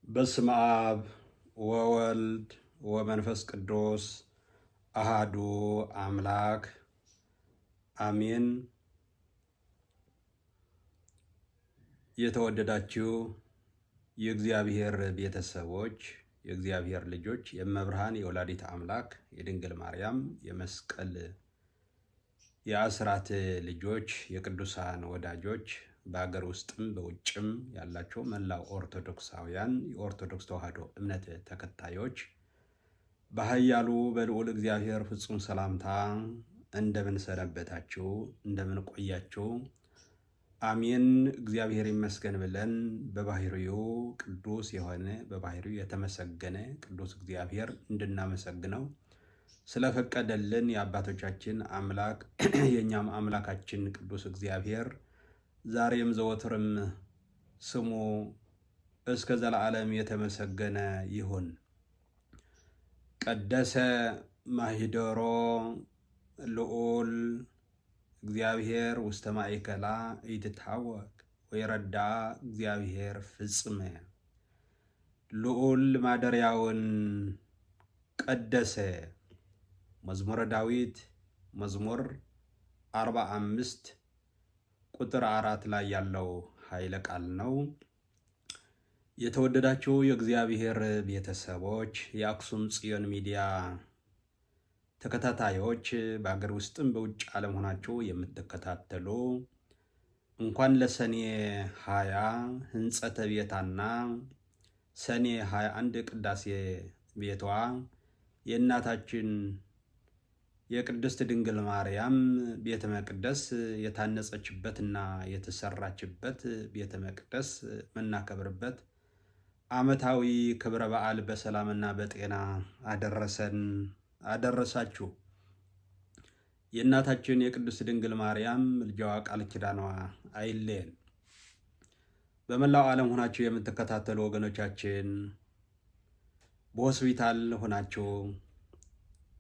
በስመ አብ ወወልድ ወመንፈስ ቅዱስ አሃዱ አምላክ አሜን። የተወደዳችሁ የእግዚአብሔር ቤተሰቦች፣ የእግዚአብሔር ልጆች፣ የእመብርሃን የወላዲት አምላክ የድንግል ማርያም የመስቀል የአስራት ልጆች፣ የቅዱሳን ወዳጆች፣ በአገር ውስጥም በውጭም ያላቸው መላው ኦርቶዶክሳውያን የኦርቶዶክስ ተዋሕዶ እምነት ተከታዮች በኃያሉ በልዑል እግዚአብሔር ፍጹም ሰላምታ እንደምን ሰነበታችሁ? እንደምን ቆያችሁ? አሜን። እግዚአብሔር ይመስገን ብለን በባህሪው ቅዱስ የሆነ በባህሪው የተመሰገነ ቅዱስ እግዚአብሔር እንድናመሰግነው ስለፈቀደልን የአባቶቻችን አምላክ የእኛም አምላካችን ቅዱስ እግዚአብሔር ዛሬም ዘወትርም ስሙ እስከ ዘላለም የተመሰገነ ይሁን። ቀደሰ ማሂደሮ ልዑል እግዚአብሔር ውስተ ማእከላ ኢትታወቅ ወይረዳ እግዚአብሔር ፍጽመ። ልዑል ማደሪያውን ቀደሰ። መዝሙረ ዳዊት መዝሙር 45 ቁጥር 4 ላይ ያለው ኃይለ ቃል ነው። የተወደዳችሁ የእግዚአብሔር ቤተሰቦች፣ የአክሱም ጽዮን ሚዲያ ተከታታዮች፣ በአገር ውስጥም በውጭ ዓለም ሆናችሁ የምትከታተሉ እንኳን ለሰኔ 20 ህንጸተ ቤታና ሰኔ 21 ቅዳሴ ቤቷ የእናታችን የቅድስት ድንግል ማርያም ቤተ መቅደስ የታነጸችበትና የተሰራችበት ቤተ መቅደስ የምናከብርበት ዓመታዊ ክብረ በዓል በሰላምና በጤና አደረሰን አደረሳችሁ። የእናታችን የቅድስት ድንግል ማርያም ልጃዋ ቃል ኪዳኗ አይለየን። በመላው ዓለም ሆናችሁ የምትከታተሉ ወገኖቻችን፣ በሆስፒታል ሆናችሁ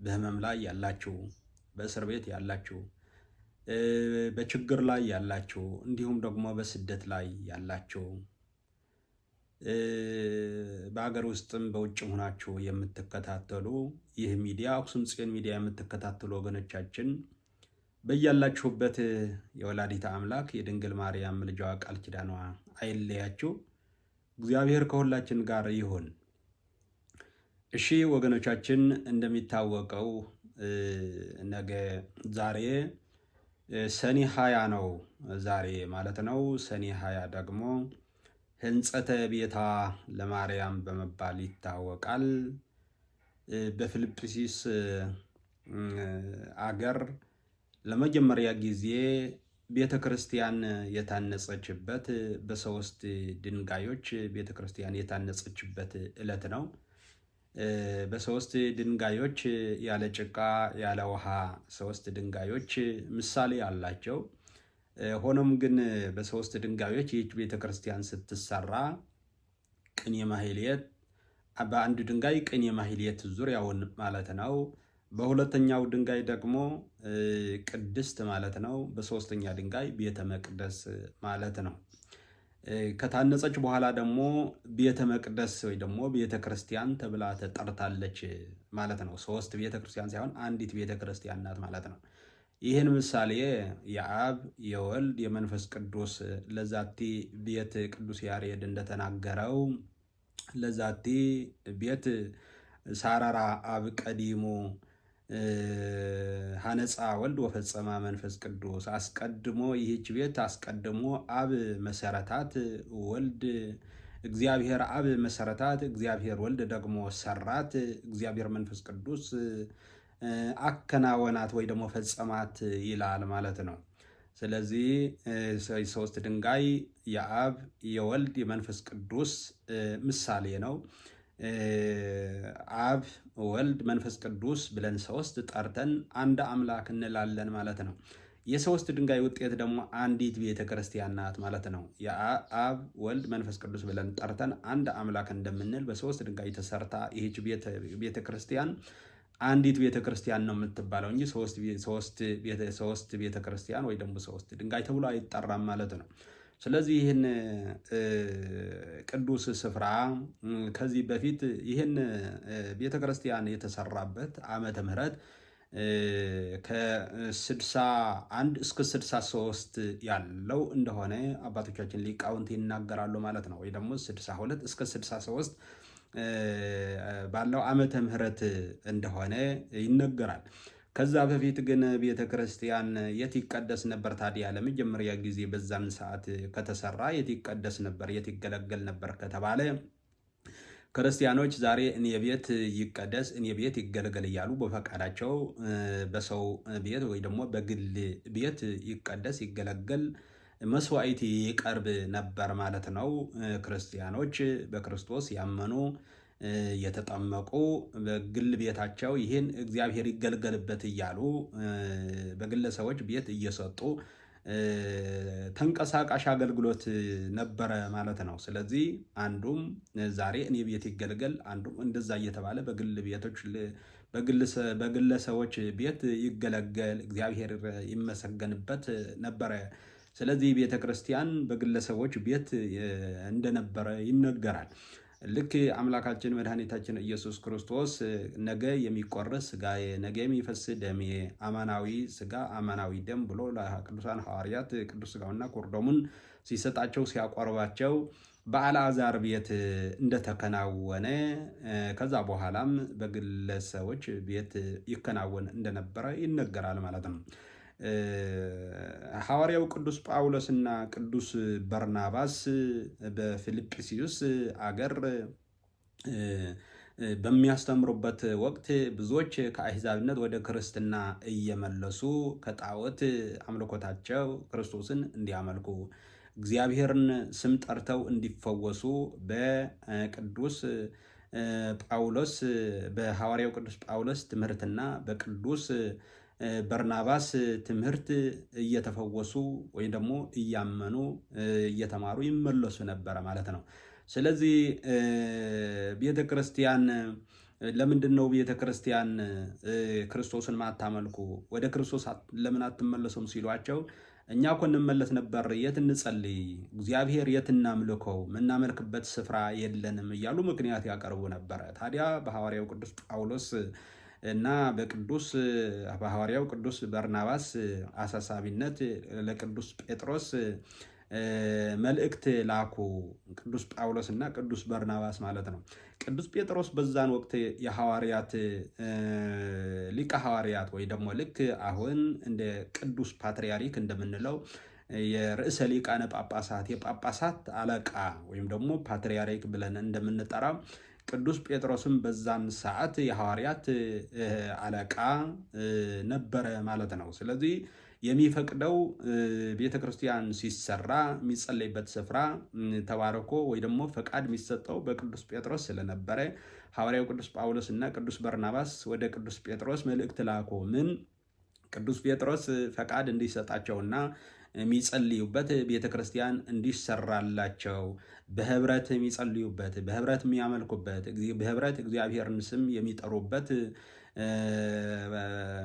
በህመም ላይ ያላችሁ፣ በእስር ቤት ያላችሁ፣ በችግር ላይ ያላችሁ፣ እንዲሁም ደግሞ በስደት ላይ ያላችሁ፣ በአገር ውስጥም በውጭም ሆናችሁ የምትከታተሉ ይህ ሚዲያ አክሱም ጽዮን ሚዲያ የምትከታተሉ ወገኖቻችን በያላችሁበት የወላዲተ አምላክ የድንግል ማርያም ልጃዋ ቃል ኪዳኗ አይለያችሁ። እግዚአብሔር ከሁላችን ጋር ይሁን። እሺ ወገኖቻችን፣ እንደሚታወቀው ዛሬ ሰኔ 20 ነው። ዛሬ ማለት ነው። ሰኔ 20 ደግሞ ህንጸተ ቤታ ለማርያም በመባል ይታወቃል። በፊልጵስዩስ አገር ለመጀመሪያ ጊዜ ቤተ ክርስቲያን የታነጸችበት በ3 ድንጋዮች ቤተ ክርስቲያን የታነጸችበት ዕለት ነው። በ3 ድንጋዮች ያለ ጭቃ ያለ ውሃ 3 ድንጋዮች ምሳሌ አላቸው። ሆኖም ግን በ3 ድንጋዮች ይህች ቤተ ክርስቲያን ስትሰራ ቅኔ ማህሌት በአንዱ ድንጋይ ቅኔ ማህሌት ዙሪያውን ማለት ነው። በሁለተኛው ድንጋይ ደግሞ ቅድስት ማለት ነው። በ3ኛ ድንጋይ ቤተ መቅደስ ማለት ነው። ከታነጸች በኋላ ደግሞ ቤተ መቅደስ ወይ ደግሞ ቤተ ክርስቲያን ተብላ ተጠርታለች ማለት ነው። 3 ቤተ ክርስቲያን ሳይሆን አንዲት ቤተ ክርስቲያን ናት ማለት ነው። ይህን ምሳሌ የአብ የወልድ የመንፈስ ቅዱስ ለዛቲ ቤት ቅዱስ ያሬድ እንደተናገረው ለዛቲ ቤት ሳራራ አብ ቀዲሙ ሀነፃ ወልድ ወፈጸማ መንፈስ ቅዱስ። አስቀድሞ ይህች ቤት አስቀድሞ አብ መሰረታት፣ ወልድ እግዚአብሔር አብ መሰረታት፣ እግዚአብሔር ወልድ ደግሞ ሰራት፣ እግዚአብሔር መንፈስ ቅዱስ አከናወናት ወይ ደግሞ ፈጸማት ይላል ማለት ነው። ስለዚህ 3 ድንጋይ የአብ የወልድ የመንፈስ ቅዱስ ምሳሌ ነው። አብ ወልድ መንፈስ ቅዱስ ብለን 3 ጠርተን አንድ አምላክ እንላለን ማለት ነው። የ3 ድንጋይ ውጤት ደግሞ አንዲት ቤተ ክርስቲያን ናት ማለት ነው። የአብ ወልድ መንፈስ ቅዱስ ብለን ጠርተን አንድ አምላክ እንደምንል በ3 ድንጋይ ተሰርታ ይህች ቤተ ክርስቲያን አንዲት ቤተ ክርስቲያን ነው የምትባለው እንጂ 3 ቤተ ክርስቲያን ወይ ደግሞ 3 ድንጋይ ተብሎ አይጠራም ማለት ነው። ስለዚህ ይህን ቅዱስ ስፍራ ከዚህ በፊት ይህን ቤተክርስቲያን የተሰራበት ዓመተ ምህረት ከ61 እስከ 63 ያለው እንደሆነ አባቶቻችን ሊቃውንት ይናገራሉ ማለት ነው። ወይ ደግሞ 62 እስከ 63 ባለው ዓመተ ምህረት እንደሆነ ይነገራል። ከዛ በፊት ግን ቤተ ክርስቲያን የት ይቀደስ ነበር ታዲያ? ለመጀመሪያ ጊዜ በዛን ሰዓት ከተሰራ የት ይቀደስ ነበር፣ የት ይገለገል ነበር ከተባለ ክርስቲያኖች ዛሬ እኔ ቤት ይቀደስ፣ እኔ ቤት ይገለገል እያሉ በፈቃዳቸው በሰው ቤት ወይ ደግሞ በግል ቤት ይቀደስ ይገለገል መስዋዕት ይቀርብ ነበር ማለት ነው። ክርስቲያኖች በክርስቶስ ያመኑ የተጠመቁ በግል ቤታቸው ይህን እግዚአብሔር ይገልገልበት እያሉ በግለሰቦች ቤት እየሰጡ ተንቀሳቃሽ አገልግሎት ነበረ ማለት ነው። ስለዚህ አንዱም ዛሬ እኔ ቤት ይገልገል፣ አንዱም እንደዛ እየተባለ በግል ቤቶች በግለሰቦች ቤት ይገለገል፣ እግዚአብሔር ይመሰገንበት ነበረ። ስለዚህ ቤተ ክርስቲያን በግለሰቦች ቤት እንደነበረ ይነገራል። ልክ አምላካችን መድኃኒታችን ኢየሱስ ክርስቶስ ነገ የሚቆረስ ሥጋዬ ነገ የሚፈስ ደሜ አማናዊ ሥጋ አማናዊ ደም ብሎ ለቅዱሳን ሐዋርያት ቅዱስ ሥጋውና ክቡር ደሙን ሲሰጣቸው ሲያቆርባቸው በአልዓዛር ቤት እንደተከናወነ ከዛ በኋላም በግለሰቦች ቤት ይከናወን እንደነበረ ይነገራል ማለት ነው። ሐዋርያው ቅዱስ ጳውሎስና ቅዱስ በርናባስ በፊልጵስዩስ አገር በሚያስተምሩበት ወቅት ብዙዎች ከአሕዛብነት ወደ ክርስትና እየመለሱ ከጣዖት አምልኮታቸው ክርስቶስን እንዲያመልኩ እግዚአብሔርን ስም ጠርተው እንዲፈወሱ በቅዱስ ጳውሎስ በሐዋርያው ቅዱስ ጳውሎስ ትምህርትና በቅዱስ በርናባስ ትምህርት እየተፈወሱ ወይም ደግሞ እያመኑ እየተማሩ ይመለሱ ነበረ ማለት ነው። ስለዚህ ቤተ ክርስቲያን ለምንድን ነው ቤተ ክርስቲያን ክርስቶስን ማታመልኩ ወደ ክርስቶስ ለምን አትመለሱም ሲሏቸው እኛ እኮ እንመለስ ነበር፣ የት እንጸልይ፣ እግዚአብሔር የት እናምልከው፣ የምናመልክበት ስፍራ የለንም እያሉ ምክንያት ያቀርቡ ነበረ። ታዲያ በሐዋርያው ቅዱስ ጳውሎስ እና በሐዋርያው ቅዱስ በርናባስ አሳሳቢነት ለቅዱስ ጴጥሮስ መልእክት ላኩ። ቅዱስ ጳውሎስ እና ቅዱስ በርናባስ ማለት ነው። ቅዱስ ጴጥሮስ በዛን ወቅት የሐዋርያት ሊቀ ሐዋርያት ወይ ደግሞ ልክ አሁን እንደ ቅዱስ ፓትርያርክ እንደምንለው የርዕሰ ሊቃነ ጳጳሳት የጳጳሳት አለቃ ወይም ደግሞ ፓትርያርክ ብለን እንደምንጠራው ቅዱስ ጴጥሮስም በዛን ሰዓት የሐዋርያት አለቃ ነበረ ማለት ነው። ስለዚህ የሚፈቅደው ቤተ ክርስቲያን ሲሰራ የሚጸለይበት ስፍራ ተባረኮ ወይ ደግሞ ፈቃድ የሚሰጠው በቅዱስ ጴጥሮስ ስለነበረ ሐዋርያው ቅዱስ ጳውሎስ እና ቅዱስ በርናባስ ወደ ቅዱስ ጴጥሮስ መልእክት ላኮ። ምን ቅዱስ ጴጥሮስ ፈቃድ እንዲሰጣቸውና የሚጸልዩበት ቤተ ክርስቲያን እንዲሰራላቸው በህብረት የሚጸልዩበት በህብረት የሚያመልኩበት በህብረት እግዚአብሔርን ስም የሚጠሩበት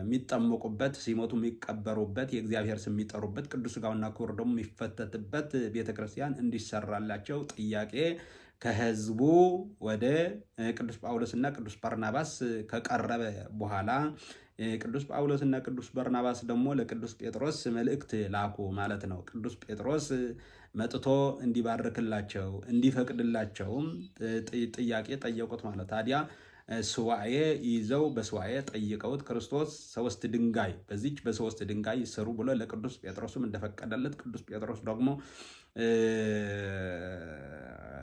የሚጠመቁበት ሲሞቱ የሚቀበሩበት የእግዚአብሔር ስም የሚጠሩበት ቅዱስ ሥጋውና ክቡር ደሙ የሚፈተትበት ቤተ ክርስቲያን እንዲሰራላቸው ጥያቄ ከህዝቡ ወደ ቅዱስ ጳውሎስና ቅዱስ በርናባስ ከቀረበ በኋላ ቅዱስ ጳውሎስና ቅዱስ በርናባስ ደግሞ ለቅዱስ ጴጥሮስ መልእክት ላኩ ማለት ነው። ቅዱስ ጴጥሮስ መጥቶ እንዲባርክላቸው እንዲፈቅድላቸውም ጥያቄ ጠየቁት ማለት። ታዲያ ስዋኤ ይዘው በስዋኤ ጠይቀውት ክርስቶስ ሶስት ድንጋይ በዚች በሶስት ድንጋይ ይሰሩ ብሎ ለቅዱስ ጴጥሮስም እንደፈቀደለት ቅዱስ ጴጥሮስ ደግሞ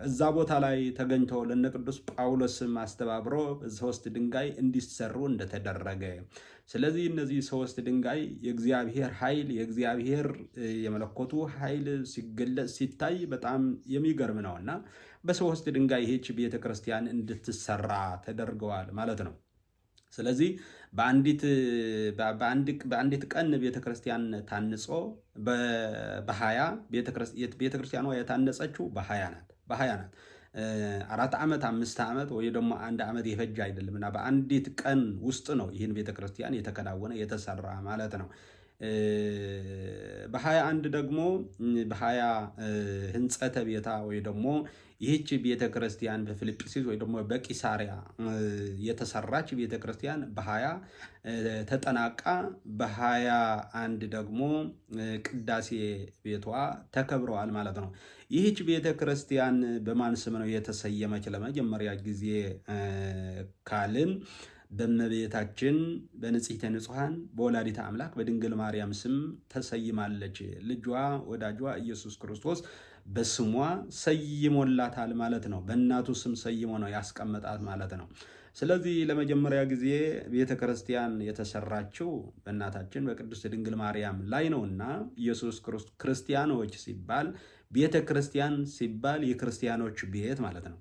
እዛ ቦታ ላይ ተገኝተው ለነ ቅዱስ ጳውሎስም አስተባብሮ ሶስት ድንጋይ እንዲሰሩ እንደተደረገ። ስለዚህ እነዚህ ሶስት ድንጋይ የእግዚአብሔር ኃይል የእግዚአብሔር የመለኮቱ ኃይል ሲገለጽ ሲታይ በጣም የሚገርም ነውና በሶስት ድንጋይ ይህች ቤተ ክርስቲያን እንድትሰራ ተደርገዋል ማለት ነው። ስለዚህ በአንዲት ቀን ቤተ ክርስቲያን ታንጾ በ20 ቤተ ክርስቲያኗ የታነጸችው በ20 ናት። 4 ዓመት 5 ዓመት ወይ ደግሞ 1 ዓመት የፈጀ አይደለም እና በአንዲት ቀን ውስጥ ነው ይህን ቤተ ክርስቲያን የተከናወነ የተሰራ ማለት ነው። በ21 ደግሞ በ20 ህንጸተ ቤታ ወይ ደግሞ ይህች ቤተ ክርስቲያን በፊልጵስዩስ ወይ ደግሞ በቂሳሪያ የተሰራች ቤተ ክርስቲያን በ20 ተጠናቃ በ21 ደግሞ ቅዳሴ ቤቷ ተከብረዋል ማለት ነው። ይህች ቤተ ክርስቲያን በማን ስም ነው የተሰየመች? ለመጀመሪያ ጊዜ ካልን በእመቤታችን በንጽሕተ ንጹሐን በወላዲተ አምላክ በድንግል ማርያም ስም ተሰይማለች። ልጇ ወዳጇ ኢየሱስ ክርስቶስ በስሟ ሰይሞላታል ማለት ነው። በእናቱ ስም ሰይሞ ነው ያስቀመጣት ማለት ነው። ስለዚህ ለመጀመሪያ ጊዜ ቤተ ክርስቲያን የተሰራችው በእናታችን በቅድስት ድንግል ማርያም ላይ ነውና ኢየሱስ ክርስቲያኖች ሲባል ቤተ ክርስቲያን ሲባል የክርስቲያኖች ቤት ማለት ነው።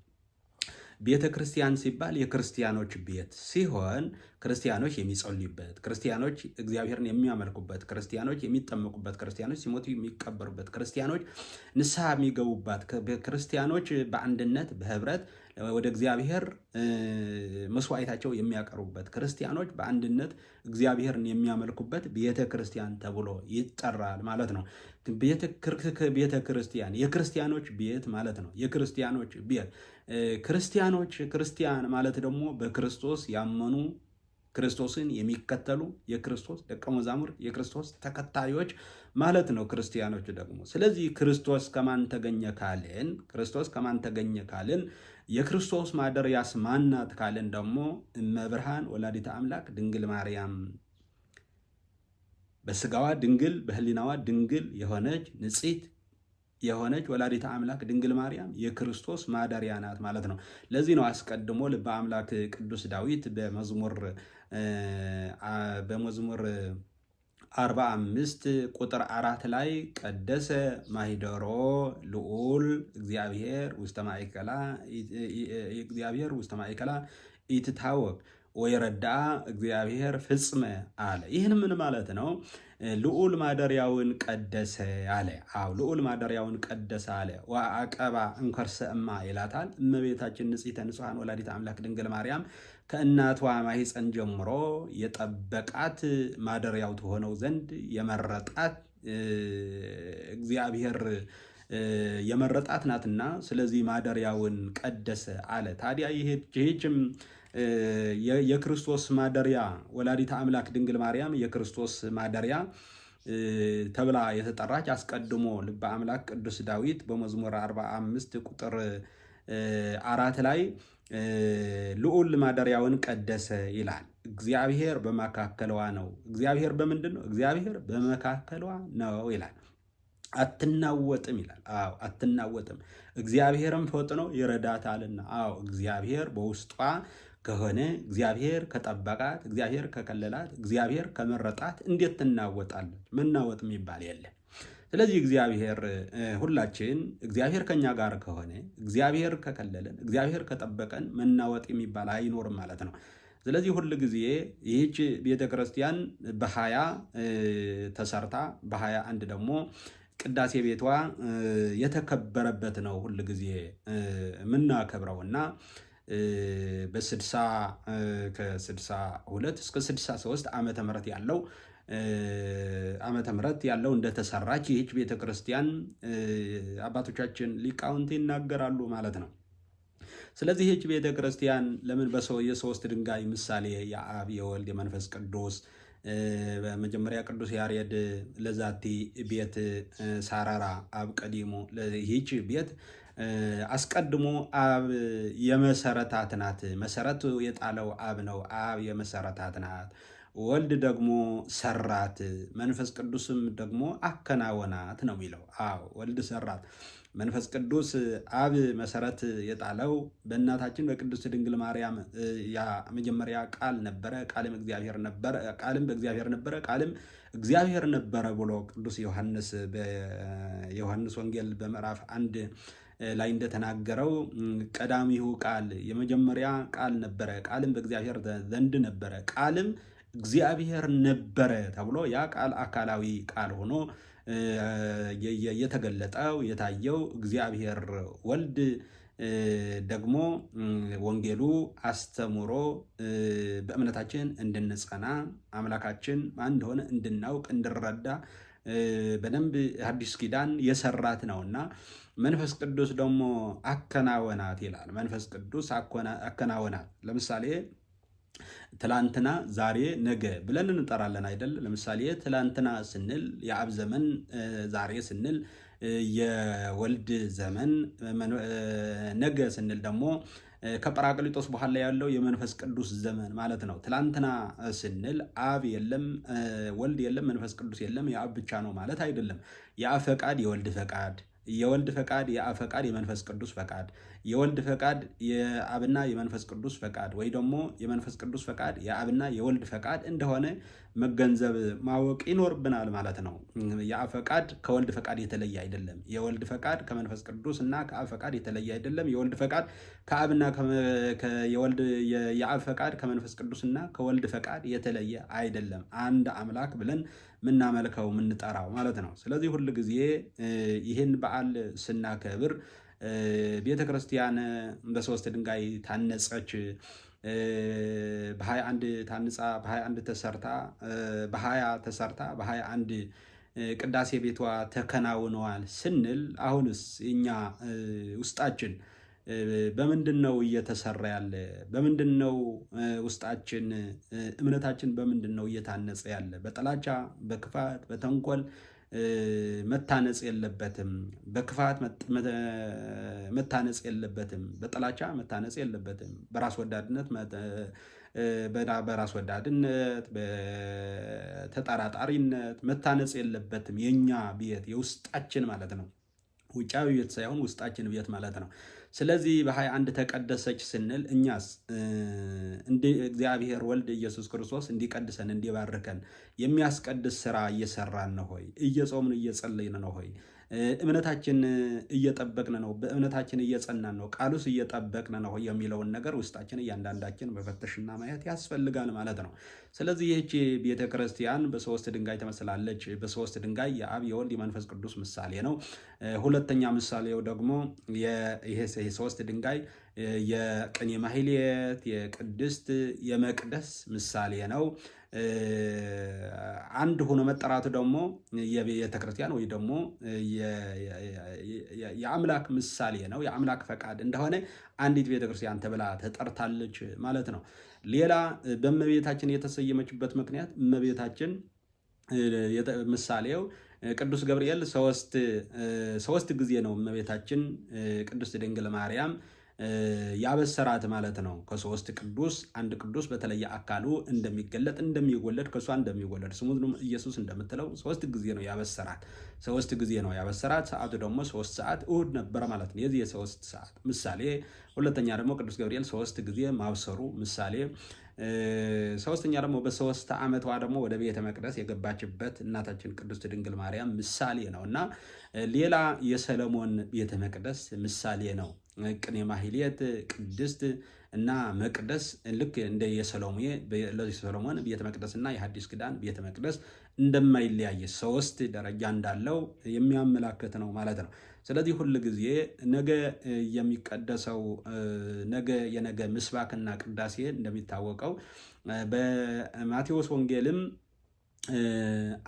ቤተ ክርስቲያን ሲባል የክርስቲያኖች ቤት ሲሆን ክርስቲያኖች የሚጸልዩበት፣ ክርስቲያኖች እግዚአብሔርን የሚያመልኩበት፣ ክርስቲያኖች የሚጠመቁበት፣ ክርስቲያኖች ሲሞቱ የሚቀበሩበት፣ ክርስቲያኖች ንስሐ የሚገቡባት፣ ክርስቲያኖች በአንድነት በህብረት ወደ እግዚአብሔር መስዋዕታቸው የሚያቀርቡበት፣ ክርስቲያኖች በአንድነት እግዚአብሔርን የሚያመልኩበት ቤተ ክርስቲያን ተብሎ ይጠራል ማለት ነው። ቤተ ክርስቲያን የክርስቲያኖች ቤት ማለት ነው። የክርስቲያኖች ቤት ክርስቲያን ማለት ደግሞ በክርስቶስ ያመኑ ክርስቶስን የሚከተሉ የክርስቶስ ደቀ መዛሙርት የክርስቶስ ተከታዮች ማለት ነው ክርስቲያኖች ደግሞ። ስለዚህ ክርስቶስ ከማን ተገኘ ካልን የክርስቶስ ማደሪያስ ማናት ካልን ደግሞ እመብርሃን ወላዲተ አምላክ ድንግል ማርያም በስጋዋ ድንግል በህሊናዋ ድንግል የሆነች ንጽሕት የሆነች ወላዲተ አምላክ ድንግል ማርያም የክርስቶስ ማደሪያ ናት ማለት ነው። ለዚህ ነው አስቀድሞ ልበ አምላክ ቅዱስ ዳዊት በመዝሙር 45 ቁጥር 4 ላይ ቀደሰ ማሂደሮ ልዑል እግዚአብሔር ውስተ ማእከላ ኢትታወቅ ወይረዳ እግዚአብሔር ፍጽመ አለ። ይህን ምን ማለት ነው? ልዑል ማደሪያውን ቀደሰ አለ። አዎ ልዑል ማደሪያውን ቀደሰ አለ። ወአቀባ እንከርሰ እማ ይላታል። እመቤታችን ንጽሕተ ንጹሐን ወላዲተ አምላክ ድንግል ማርያም ከእናቷ ማኅፀን ጀምሮ የጠበቃት ማደሪያው ትሆነው ዘንድ የመረጣት እግዚአብሔር የመረጣት ናትና፣ ስለዚህ ማደሪያውን ቀደሰ አለ። ታዲያ ይህችም የክርስቶስ ማደሪያ ወላዲተ አምላክ ድንግል ማርያም የክርስቶስ ማደሪያ ተብላ የተጠራች አስቀድሞ ልበ አምላክ ቅዱስ ዳዊት በመዝሙር 45 ቁጥር 4 ላይ ልዑል ማደሪያውን ቀደሰ ይላል። እግዚአብሔር በመካከሏ ነው። እግዚአብሔር በምንድን ነው? እግዚአብሔር በመካከሏ ነው ይላል። አትናወጥም ይላል። አዎ አትናወጥም፣ እግዚአብሔርም ፈጥኖ ይረዳታልና። አዎ እግዚአብሔር በውስጧ ከሆነ፣ እግዚአብሔር ከጠበቃት፣ እግዚአብሔር ከከለላት፣ እግዚአብሔር ከመረጣት እንዴት ትናወጣለች? መናወጥ የሚባል የለም። ስለዚህ እግዚአብሔር ሁላችን እግዚአብሔር ከኛ ጋር ከሆነ፣ እግዚአብሔር ከከለለን፣ እግዚአብሔር ከጠበቀን መናወጥ የሚባል አይኖርም ማለት ነው። ስለዚህ ሁል ጊዜ ይህች ቤተክርስቲያን በ20 ተሰርታ በ21 ደግሞ ቅዳሴ ቤቷ የተከበረበት ነው ሁል ጊዜ የምናከብረውና ከ62 እስከ 63 ዓመተ ምህረት ያለው እንደተሰራች ይህች ቤተክርስቲያን አባቶቻችን ሊቃውንት ይናገራሉ ማለት ነው። ስለዚህ ይህች ቤተክርስቲያን ለምን የሶስት ድንጋይ ምሳሌ የአብ የወልድ የመንፈስ ቅዱስ በመጀመሪያ ቅዱስ ያሬድ ለዛቲ ቤት ሳራራ አብ ቀዲሞ፣ ይህች ቤት አስቀድሞ አብ የመሰረታት ናት። መሰረቱ የጣለው አብ ነው። አብ የመሰረታት ናት። ወልድ ደግሞ ሰራት፣ መንፈስ ቅዱስም ደግሞ አከናወናት ነው የሚለው። አዎ ወልድ ሰራት፣ መንፈስ ቅዱስ አብ መሰረት የጣለው በእናታችን በቅድስት ድንግል ማርያም ያ መጀመሪያ ቃል ነበረ፣ ቃልም እግዚአብሔር ነበረ፣ ቃልም በእግዚአብሔር ነበረ፣ ቃልም እግዚአብሔር ነበረ ብሎ ቅዱስ ዮሐንስ በዮሐንስ ወንጌል በምዕራፍ 1 ላይ እንደተናገረው ቀዳሚሁ ቃል የመጀመሪያ ቃል ነበረ፣ ቃልም በእግዚአብሔር ዘንድ ነበረ፣ ቃልም እግዚአብሔር ነበረ ተብሎ ያ ቃል አካላዊ ቃል ሆኖ የተገለጠው የታየው እግዚአብሔር ወልድ ደግሞ ወንጌሉ አስተምሮ በእምነታችን እንድንጸና አምላካችን ማን እንደሆነ እንድናውቅ እንድረዳ በደንብ አዲስ ኪዳን የሰራት ነውና መንፈስ ቅዱስ ደግሞ አከናወናት ይላል። መንፈስ ቅዱስ አከናወናት። ለምሳሌ ትላንትና፣ ዛሬ፣ ነገ ብለን እንጠራለን አይደል? ለምሳሌ ትላንትና ስንል የአብ ዘመን፣ ዛሬ ስንል የወልድ ዘመን፣ ነገ ስንል ደግሞ ከጰራቅሊጦስ በኋላ ያለው የመንፈስ ቅዱስ ዘመን ማለት ነው። ትላንትና ስንል አብ የለም፣ ወልድ የለም፣ መንፈስ ቅዱስ የለም፣ የአብ ብቻ ነው ማለት አይደለም። የአብ ፈቃድ የወልድ ፈቃድ፣ የወልድ ፈቃድ የአብ ፈቃድ፣ የመንፈስ ቅዱስ ፈቃድ፣ የወልድ ፈቃድ የአብና የመንፈስ ቅዱስ ፈቃድ፣ ወይ ደግሞ የመንፈስ ቅዱስ ፈቃድ የአብና የወልድ ፈቃድ እንደሆነ መገንዘብ ማወቅ ይኖርብናል ማለት ነው። የአብ ፈቃድ ከወልድ ፈቃድ የተለየ አይደለም። የወልድ ፈቃድ ከመንፈስ ቅዱስ እና ከአብ ፈቃድ የተለየ አይደለም። የወልድ ፈቃድ ከአብና የአብ ፈቃድ ከመንፈስ ቅዱስና ከወልድ ፈቃድ የተለየ አይደለም። አንድ አምላክ ብለን ምናመልከው ምንጠራው ማለት ነው። ስለዚህ ሁል ጊዜ ይህን በዓል ስናከብር ቤተ ክርስቲያን በ3 ድንጋይ ታነጸች፣ በ21 ታንጻ፣ በ21 ተሰርታ፣ በ20 ተሰርታ፣ በ21 ቅዳሴ ቤቷ ተከናውነዋል ስንል አሁንስ እኛ ውስጣችን በምንድን ነው እየተሰራ ያለ? በምንድን ነው ውስጣችን እምነታችን በምንድን ነው እየታነጸ ያለ? በጥላቻ፣ በክፋት፣ በተንኮል መታነጽ የለበትም። በክፋት መታነጽ የለበትም። በጥላቻ መታነጽ የለበትም። በራስ ወዳድነት በተጠራጣሪነት መታነጽ የለበትም። የኛ ቤት የውስጣችን ማለት ነው። ውጫዊ ቤት ሳይሆን ውስጣችን ቤት ማለት ነው። ስለዚህ በ21 ተቀደሰች ስንል እኛስ እንደ እግዚአብሔር ወልድ ኢየሱስ ክርስቶስ እንዲቀድሰን እንዲባርከን የሚያስቀድስ ስራ እየሰራን ነው ሆይ? እየጾምን እየጸለይን ነው ሆይ? እምነታችን እየጠበቅን ነው? በእምነታችን እየጸናን ነው? ቃሉስ እየጠበቅን ነው የሚለውን ነገር ውስጣችን እያንዳንዳችን መፈተሽና ማየት ያስፈልጋል ማለት ነው። ስለዚህ ይህች ቤተ ክርስቲያን በ3 ድንጋይ ትመስላለች። በ3 ድንጋይ የአብ የወልድ የመንፈስ ቅዱስ ምሳሌ ነው። ሁለተኛ ምሳሌው ደግሞ ይሄ 3 ድንጋይ የቅኔ ማህሌት፣ የቅድስት፣ የመቅደስ ምሳሌ ነው። አንድ ሆኖ መጠራቱ ደግሞ የቤተ ክርስቲያን ወይ ደግሞ የአምላክ ምሳሌ ነው። የአምላክ ፈቃድ እንደሆነ አንዲት ቤተ ክርስቲያን ተብላ ተጠርታለች ማለት ነው። ሌላ በእመቤታችን የተሰየመችበት ምክንያት እመቤታችን ምሳሌው ቅዱስ ገብርኤል 3 ጊዜ ነው እመቤታችን ቅድስት ድንግል ማርያም ያበሰራት ማለት ነው። ከ3 ቅዱስ አንድ ቅዱስ በተለየ አካሉ እንደሚገለጥ እንደሚወለድ ከሷ እንደሚወለድ ስሙንም ኢየሱስ እንደምትለው 3 ጊዜ ነው ያበሰራት። 3 ጊዜ ነው ያበሰራት። ሰዓቱ ደግሞ 3 ሰዓት እሁድ ነበረ ማለት ነው። የዚህ የ3 ሰዓት ምሳሌ። ሁለተኛ ደግሞ ቅዱስ ገብርኤል 3 ጊዜ ማብሰሩ ምሳሌ። ሶስተኛ ደግሞ በ3 ዓመቷ ደግሞ ወደ ቤተ መቅደስ የገባችበት እናታችን ቅድስት ድንግል ማርያም ምሳሌ ነው እና ሌላ የሰለሞን ቤተ መቅደስ ምሳሌ ነው። ቅኔ ማህሌት፣ ቅድስት እና መቅደስ ልክ እንደ የሰሎሞን ቤተ መቅደስና የሐዲስ ኪዳን ቤተ መቅደስ እንደማይለያየ 3 ደረጃ እንዳለው የሚያመላክት ነው ማለት ነው። ስለዚህ ሁል ጊዜ ነገ የሚቀደሰው የነገ ምስባክና ቅዳሴ እንደሚታወቀው በማቴዎስ ወንጌልም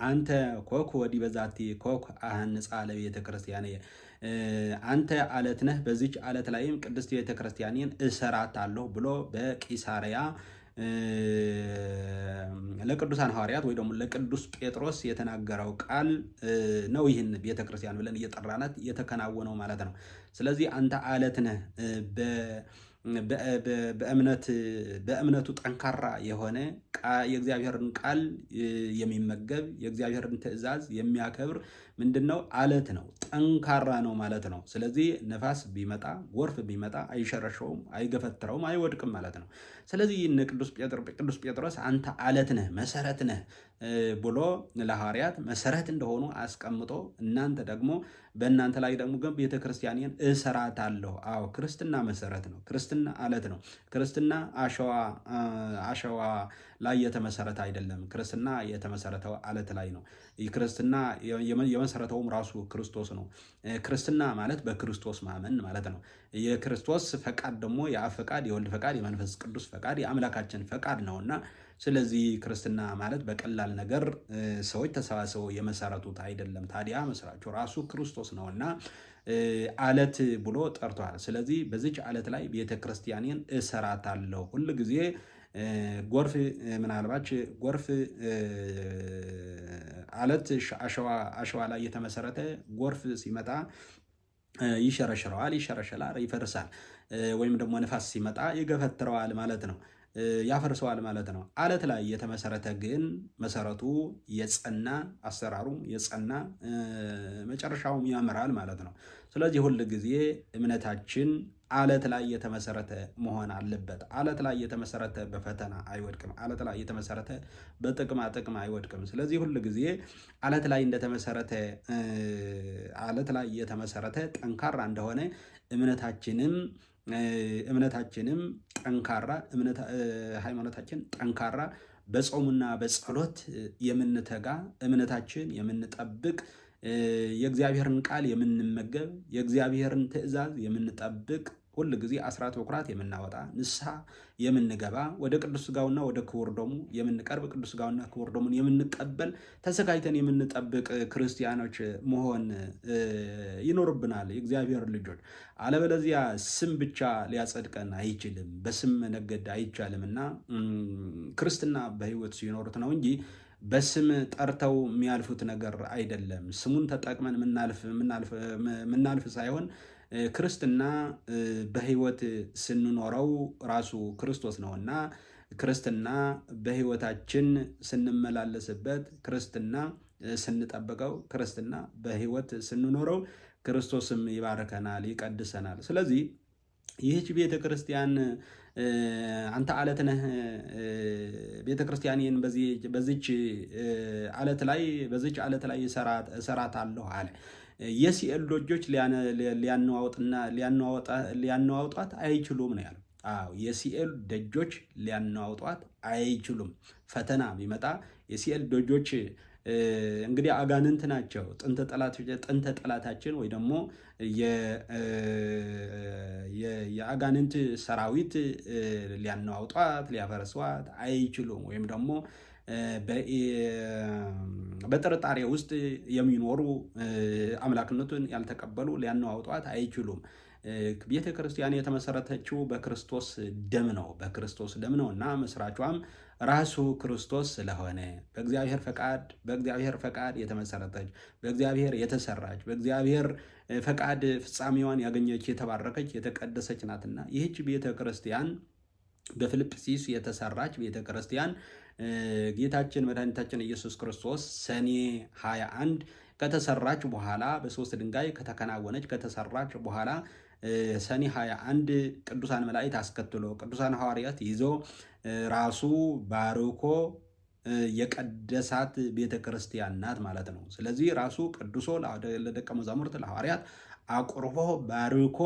አንተ ኮክ ወዲህ በዛቲ ኮክ አህንጻ ለቤተ ክርስቲያን፣ አንተ አለት ነህ፣ በዚች አለት ላይም ቅድስት ቤተ ክርስቲያንን እሰራታለሁ ብሎ በቂሳርያ ለቅዱሳን ሐዋርያት ወይ ደግሞ ለቅዱስ ጴጥሮስ የተናገረው ቃል ነው። ይህን ቤተ ክርስቲያን ብለን እየጠራናት የተከናወነው ማለት ነው። ስለዚህ አንተ አለት ነህ፣ በእምነቱ ጠንካራ የሆነ የእግዚአብሔርን ቃል የሚመገብ የእግዚአብሔርን ትእዛዝ የሚያከብር ምንድነው? አለት ነው። ጠንካራ ነው ማለት ነው። ስለዚህ ነፋስ ቢመጣ ጎርፍ ቢመጣ አይሸረሸውም፣ አይገፈትረውም፣ አይወድቅም ማለት ነው። ስለዚህ ቅዱስ ጴጥሮስ አንተ አለት ነህ፣ መሰረት ነህ ብሎ ለሐዋርያት መሰረት እንደሆኑ አስቀምጦ እናንተ ደግሞ በእናንተ ላይ ደግሞ ግን ቤተ ክርስቲያንን እሰራታለሁ። አዎ ክርስትና መሰረት ነው። ክርስትና አለት ነው። ክርስትና አሸዋ ላይ የተመሰረተ አይደለም። ክርስትና የተመሰረተው አለት ላይ ነው። ክርስትና የመሰረተውም ራሱ ክርስቶስ ነው። ክርስትና ማለት በክርስቶስ ማመን ማለት ነው። የክርስቶስ ፈቃድ ደግሞ የአብ ፈቃድ፣ የወልድ ፈቃድ፣ የመንፈስ ቅዱስ ፈቃድ፣ የአምላካችን ፈቃድ ነውና ስለዚህ ክርስትና ማለት በቀላል ነገር ሰዎች ተሰባስበው የመሰረቱት አይደለም። ታዲያ መስራቹ ራሱ ክርስቶስ ነውና አለት ብሎ ጠርቷል። ስለዚህ በዚች አለት ላይ ቤተክርስቲያኔን እሰራታለሁ። ሁል ጊዜ ጎርፍ ምናልባት ጎርፍ አለት አሸዋ ላይ የተመሰረተ ጎርፍ ሲመጣ ይሸረሽረዋል፣ ይሸረሸላል፣ ይፈርሳል። ወይም ደግሞ ነፋስ ሲመጣ ይገፈትረዋል ማለት ነው፣ ያፈርሰዋል ማለት ነው። አለት ላይ የተመሰረተ ግን መሰረቱ የጸና አሰራሩም የጸና መጨረሻውም ያምራል ማለት ነው። ስለዚህ ሁል ጊዜ እምነታችን አለት ላይ የተመሰረተ መሆን አለበት። አለት ላይ የተመሰረተ በፈተና አይወድቅም። አለት ላይ የተመሰረተ በጥቅማ ጥቅም አይወድቅም። ስለዚህ ሁል ጊዜ አለት ላይ የተመሰረተ ጠንካራ እንደሆነ እምነታችንም ጠንካራ ሃይማኖታችን ጠንካራ በጾሙና በጸሎት የምንተጋ እምነታችን የምንጠብቅ የእግዚአብሔርን ቃል የምንመገብ የእግዚአብሔርን ትእዛዝ የምንጠብቅ ሁል ጊዜ አስራት በኩራት የምናወጣ ንስሐ የምንገባ ወደ ቅዱስ ሥጋውና ወደ ክቡር ደሙ የምንቀርብ ቅዱስ ሥጋውና ክቡር ደሙን የምንቀበል ተዘጋጅተን የምንጠብቅ ክርስቲያኖች መሆን ይኖርብናል፣ የእግዚአብሔር ልጆች። አለበለዚያ ስም ብቻ ሊያጸድቀን አይችልም፣ በስም መነገድ አይቻልምና ክርስትና በሕይወት ሲኖሩት ነው እንጂ በስም ጠርተው የሚያልፉት ነገር አይደለም። ስሙን ተጠቅመን ምናልፍ ሳይሆን ክርስትና በሕይወት ስንኖረው ራሱ ክርስቶስ ነውና ክርስትና በሕይወታችን ስንመላለስበት፣ ክርስትና ስንጠብቀው፣ ክርስትና በሕይወት ስንኖረው ክርስቶስም ይባርከናል፣ ይቀድሰናል። ስለዚህ ይህች ቤተ ክርስቲያን አንተ አለት ነህ፣ ቤተ ክርስቲያኔን በዚች አለት ላይ እሰራታለሁ አለ። የሲኦል ደጆች ሊያነዋውጧት አይችሉም ነው ያለው። አዎ የሲኦል ደጆች ሊያነዋውጧት አይችሉም። ፈተና ቢመጣ የሲኦል ደጆች እንግዲህ አጋንንት ናቸው። ጥንተ ጠላታችን ወይ ደግሞ የአጋንንት ሰራዊት ሊያነዋውጧት ሊያፈርሷት አይችሉም። ወይም ደግሞ በጥርጣሬ ውስጥ የሚኖሩ አምላክነቱን ያልተቀበሉ ሊያነዋውጧት አይችሉም። ቤተ ክርስቲያን የተመሰረተችው በክርስቶስ ደም ነው እና መስራቿም ራሱ ክርስቶስ ስለሆነ በእግዚአብሔር ፈቃድ የተመሰረተች በእግዚአብሔር የተሰራች በእግዚአብሔር ፈቃድ ፍጻሜዋን ያገኘች የተባረከች የተቀደሰች ናትና ይህች ቤተ ክርስቲያን በፊልጵስዩስ የተሰራች ቤተ ክርስቲያን ጌታችን መድኃኒታችን ኢየሱስ ክርስቶስ ሰኔ 21 ከተሰራች በኋላ በሶስት ድንጋይ ከተሰራች በኋላ ሰኔ 21 ቅዱሳን መላእክት አስከትሎ ቅዱሳን ሐዋርያት ይዞ ራሱ ባርኮ የቀደሳት ቤተ ክርስቲያን ናት ማለት ነው። ስለዚህ ራሱ ቅዱሶ ለደቀ መዛሙርት ለሐዋርያት አቁርቦ ባርኮ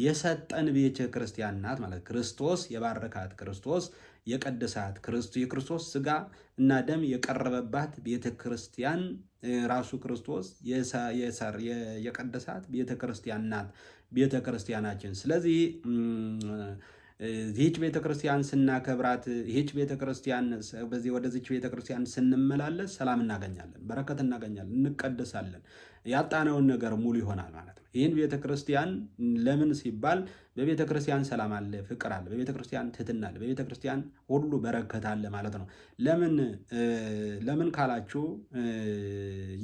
የሰጠን ቤተ ክርስቲያን ናት ማለት ክርስቶስ የባረካት ክርስቶስ የቀደሳት የክርስቶስ ሥጋ እና ደም የቀረበባት ቤተ ክርስቲያን ራሱ ክርስቶስ የቀደሳት ቤተ ክርስቲያን ናት ቤተ ክርስቲያናችን። ስለዚህ ይህች ቤተ ክርስቲያን ስናከብራት ይህች ቤተ ክርስቲያን ወደዚች ቤተ ክርስቲያን ስንመላለስ ሰላም እናገኛለን፣ በረከት እናገኛለን፣ እንቀደሳለን፣ ያጣነውን ነገር ሙሉ ይሆናል ማለት ነው። ይህን ቤተ ክርስቲያን ለምን ሲባል በቤተ ክርስቲያን ሰላም አለ፣ ፍቅር አለ፣ በቤተ ክርስቲያን ትህትና አለ፣ በቤተ ክርስቲያን ሁሉ በረከት አለ ማለት ነው። ለምን ካላችሁ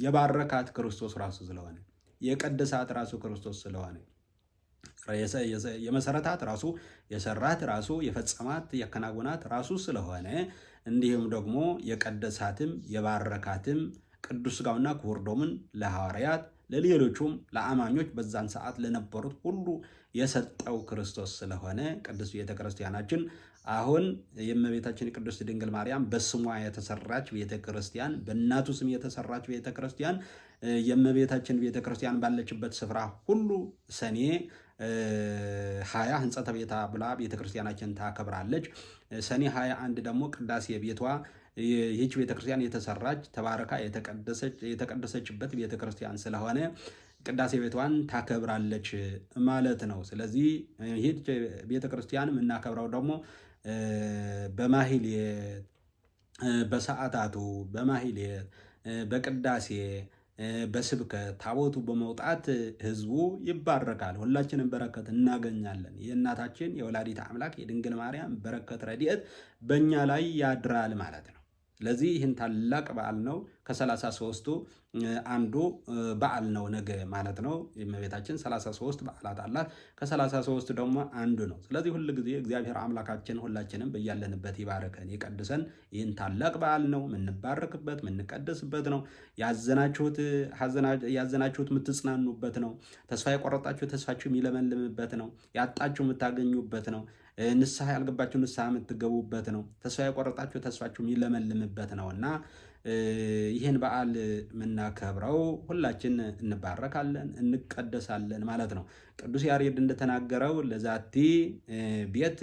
የባረካት ክርስቶስ ራሱ ስለሆነ የቀደሳት ራሱ ክርስቶስ ስለሆነ የመሰረታት ራሱ የሰራት ራሱ የፈጸማት ያከናወናት ራሱ ስለሆነ እንዲሁም ደግሞ የቀደሳትም የባረካትም ቅዱስ ሥጋውና ክቡር ደሙን ለሐዋርያት ለሌሎቹም ለአማኞች በዛን ሰዓት ለነበሩት ሁሉ የሰጠው ክርስቶስ ስለሆነ ቅዱስ ቤተ ክርስቲያናችን አሁን የእመቤታችን ቅድስት ድንግል ማርያም በስሟ የተሰራች ቤተ ክርስቲያን በእናቱ ስም የተሰራች ቤተ ክርስቲያን የእመቤታችን ቤተ ክርስቲያን ባለችበት ስፍራ ሁሉ ሰኔ 20 ሕንጸተ ቤታ ብላ ቤተ ክርስቲያናችን ታከብራለች። ሰኔ 21 ደግሞ ቅዳሴ ቤቷ ይህች ቤተ ክርስቲያን የተሰራች ተባረካ የተቀደሰችበት ቤተ ክርስቲያን ስለሆነ ቅዳሴ ቤቷን ታከብራለች ማለት ነው። ስለዚህ ይህ ቤተክርስቲያን የምናከብረው ደግሞ በማህሌት፣ በሰዓታቱ፣ በማህሌት፣ በቅዳሴ፣ በስብከት ታቦቱ በመውጣት ህዝቡ ይባረካል። ሁላችንም በረከት እናገኛለን። የእናታችን የወላዲት አምላክ የድንግል ማርያም በረከት ረድኤት በእኛ ላይ ያድራል ማለት ነው። ስለዚህ ይህን ታላቅ በዓል ነው። ከ33ቱ አንዱ በዓል ነው ነገ ማለት ነው። የእመቤታችን 33 በዓላት አላት። ከ33 ደግሞ አንዱ ነው። ስለዚህ ሁል ጊዜ እግዚአብሔር አምላካችን ሁላችንም በያለንበት ይባርከን ይቀድሰን። ይህን ታላቅ በዓል ነው፣ የምንባረክበት የምንቀደስበት ነው። ያዘናችሁት የምትጽናኑበት ነው። ተስፋ የቆረጣችሁ ተስፋችሁ የሚለመልምበት ነው። ያጣችሁ የምታገኙበት ነው። ንስሐ ያልገባችሁ ንስሐ የምትገቡበት ነው። ተስፋ የቆረጣችሁ ተስፋችሁ የሚለመልምበት ነው እና ይህን በዓል የምናከብረው ሁላችን እንባረካለን እንቀደሳለን ማለት ነው። ቅዱስ ያሬድ እንደተናገረው ለዛቲ ቤት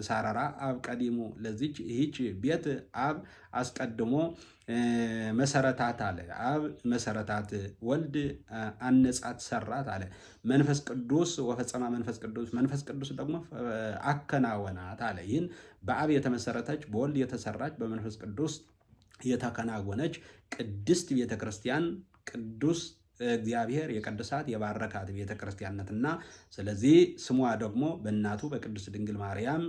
ሳራራ አብ ቀዲሙ፣ ለዚች ይህች ቤት አብ አስቀድሞ መሰረታት አለ። አብ መሰረታት፣ ወልድ አነጻት ሰራት አለ። መንፈስ ቅዱስ ወፈጸማ መንፈስ ቅዱስ ደግሞ አከናወናት አለ። ይህን በአብ የተመሰረተች በወልድ የተሰራች በመንፈስ ቅዱስ የተከናወነች ቅድስት ቤተክርስቲያን ቅዱስ እግዚአብሔር የቀደሳት የባረካት ቤተክርስቲያንነትና ስለዚህ ስሟ ደግሞ በእናቱ በቅድስት ድንግል ማርያም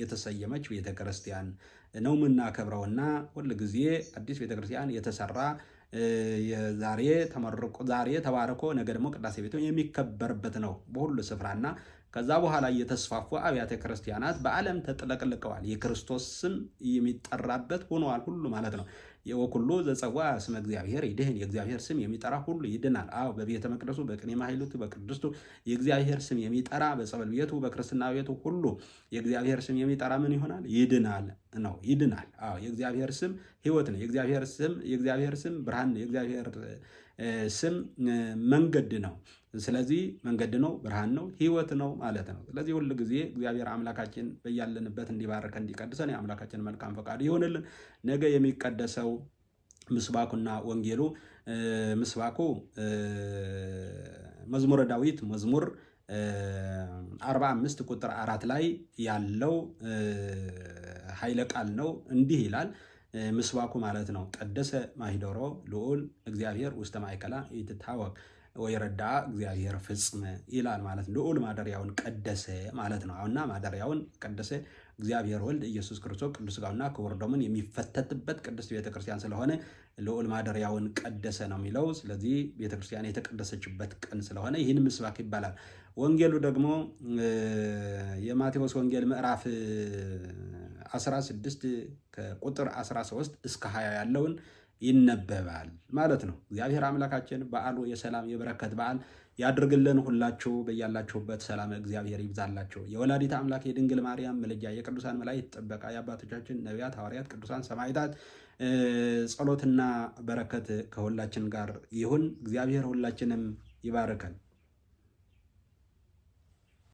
የተሰየመች ቤተክርስቲያን ነው የምናከብረውና ሁል ጊዜ አዲስ ቤተክርስቲያን የተሰራ ዛሬ ተባርኮ ነገ ደግሞ ቅዳሴ ቤቱ የሚከበርበት ነው በሁሉ ስፍራና ከዛ በኋላ እየተስፋፉ አብያተ ክርስቲያናት በዓለም ተጥለቅልቀዋል። የክርስቶስ ስም የሚጠራበት ሆነዋል ሁሉ ማለት ነው። ወኩሉ ዘጸዋ ስመ እግዚአብሔር ይድህን፣ የእግዚአብሔር ስም የሚጠራ ሁሉ ይድናል። አዎ በቤተ መቅደሱ በቅኔ ማህሌቱ በቅድስቱ የእግዚአብሔር ስም የሚጠራ በጸበል ቤቱ በክርስትና ቤቱ ሁሉ የእግዚአብሔር ስም የሚጠራ ምን ይሆናል? ይድናል ነው። ይድናል። አዎ የእግዚአብሔር ስም ሕይወት ነው። የእግዚአብሔር ስም ብርሃን ነው። የእግዚአብሔር ስም መንገድ ነው። ስለዚህ መንገድ ነው፣ ብርሃን ነው፣ ሕይወት ነው ማለት ነው። ስለዚህ ሁሉ ጊዜ እግዚአብሔር አምላካችን በያለንበት እንዲባረከ እንዲቀድሰን የአምላካችን መልካም ፈቃዱ ይሆንልን። ነገ የሚቀደሰው ምስባኩና ወንጌሉ ምስባኩ መዝሙረ ዳዊት መዝሙር 45 ቁጥር 4 ላይ ያለው ኃይለ ቃል ነው። እንዲህ ይላል ምስባኩ ማለት ነው። ቀደሰ ማሂደሮ ልዑል እግዚአብሔር ውስተ ማእከላ ይትታወቅ ወይረዳ እግዚአብሔር ፍጽም ይላል ማለት ነው። ልዑል ማደሪያውን ቀደሰ ማለት ነው። አሁንና ማደሪያውን ቀደሰ እግዚአብሔር ወልድ ኢየሱስ ክርስቶስ ቅዱስ ሥጋውና ክቡር ደሙን የሚፈተትበት ቅድስት ቤተክርስቲያን ስለሆነ ልዑል ማደሪያውን ቀደሰ ነው የሚለው። ስለዚህ ቤተክርስቲያን የተቀደሰችበት ቀን ስለሆነ ይህን ምስባክ ይባላል። ወንጌሉ ደግሞ የማቴዎስ ወንጌል ምዕራፍ 16 ከቁጥር 13 እስከ 20 ያለውን ይነበባል ማለት ነው። እግዚአብሔር አምላካችን በዓሉ የሰላም የበረከት በዓል ያድርግልን። ሁላችሁ በያላችሁበት ሰላም እግዚአብሔር ይብዛላችሁ። የወላዲት አምላክ የድንግል ማርያም ምልጃ፣ የቅዱሳን መላእክት ጥበቃ፣ የአባቶቻችን ነቢያት፣ ሐዋርያት፣ ቅዱሳን ሰማዕታት ጸሎትና በረከት ከሁላችን ጋር ይሁን። እግዚአብሔር ሁላችንም ይባርከን።